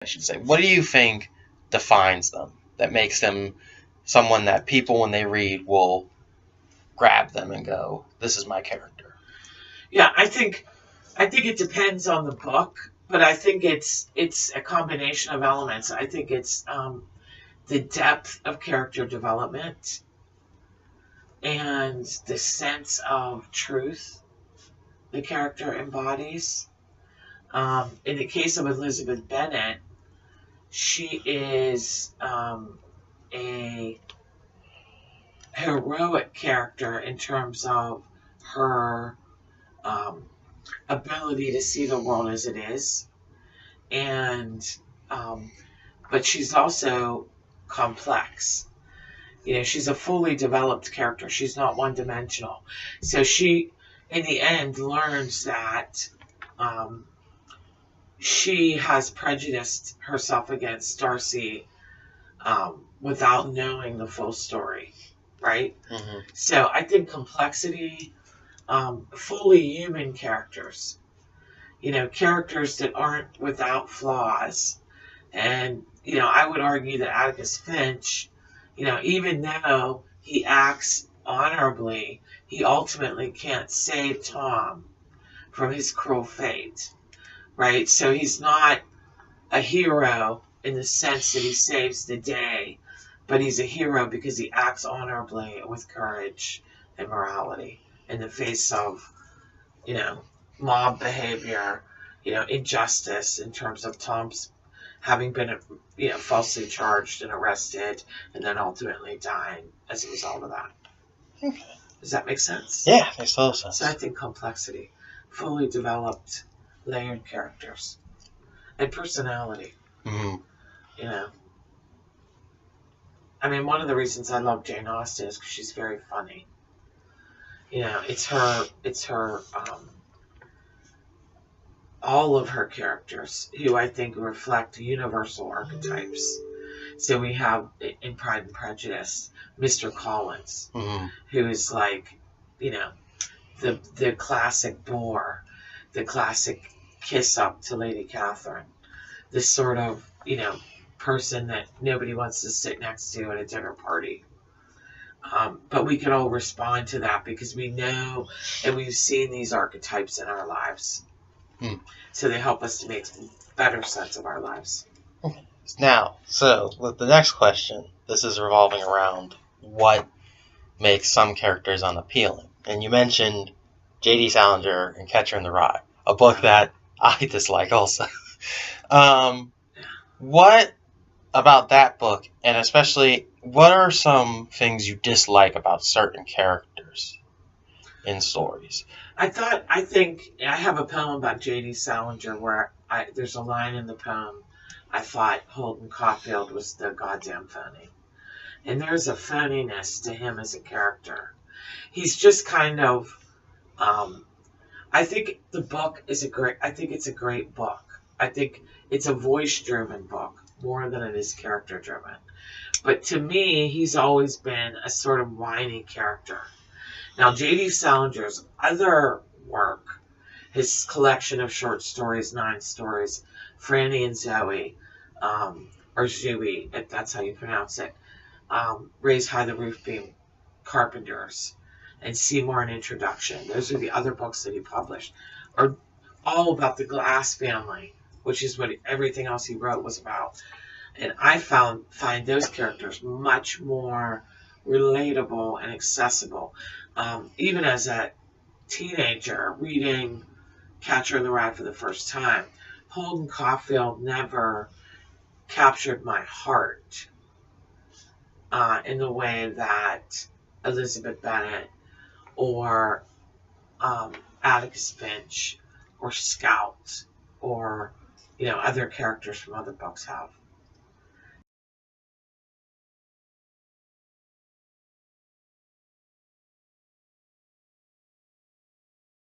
I should say. What do you think defines them? That makes them someone that people, when they read, will grab them and go, "This is my character." Yeah, I think it depends on the book, but I think it's a combination of elements. I think it's the depth of character development and the sense of truth the character embodies. In the case of Elizabeth Bennet, she is a heroic character in terms of her ability to see the world as it is, and but she's also complex. She's a fully developed character. She's not one-dimensional. So she, in the end, learns that she has prejudiced herself against Darcy without knowing the full story, right? Mm-hmm. So I think complexity, fully human characters, characters that aren't without flaws. And, I would argue that Atticus Finch, even though he acts honorably, he ultimately can't save Tom from his cruel fate, right? So he's not a hero in the sense that he saves the day, but he's a hero because he acts honorably with courage and morality in the face of, mob behavior, injustice in terms of Tom's having been, falsely charged and arrested and then ultimately dying as a result of that. Okay. Does that make sense? Yeah, makes total sense. So I think complexity, fully developed, layered characters, and personality. Mm-hmm. I mean, one of the reasons I love Jane Austen is because she's very funny. It's her, all of her characters who I think reflect universal archetypes. So we have, in Pride and Prejudice, Mr. Collins, mm-hmm. who is like, the classic bore, the classic kiss up to Lady Catherine, this sort of, person that nobody wants to sit next to at a dinner party. But we can all respond to that because we know and we've seen these archetypes in our lives. So they help us to make better sense of our lives. Now, so with the next question, this is revolving around what makes some characters unappealing. And you mentioned J.D. Salinger and Catcher in the Rye, a book that I dislike also. What about that book, and especially, what are some things you dislike about certain characters in stories? I think I have a poem about J.D. Salinger where there's a line in the poem, I thought Holden Caulfield was the goddamn phony. And there's a phoniness to him as a character. He's just kind of, I think the book is it's a great book. I think it's a voice-driven book more than it is character-driven. But to me, he's always been a sort of whiny character. Now, J.D. Salinger's other work, his collection of short stories, 9 stories, Franny and Zoe, or Zooey, if that's how you pronounce it, Raise High the Roof Beam Carpenters, and Seymour an Introduction. Those are the other books that he published, are all about the Glass family, which is what everything else he wrote was about. And I find those characters much more relatable and accessible. Even as a teenager reading Catcher in the Rye for the first time, Holden Caulfield never captured my heart in the way that Elizabeth Bennet or Atticus Finch or Scout or other characters from other books have.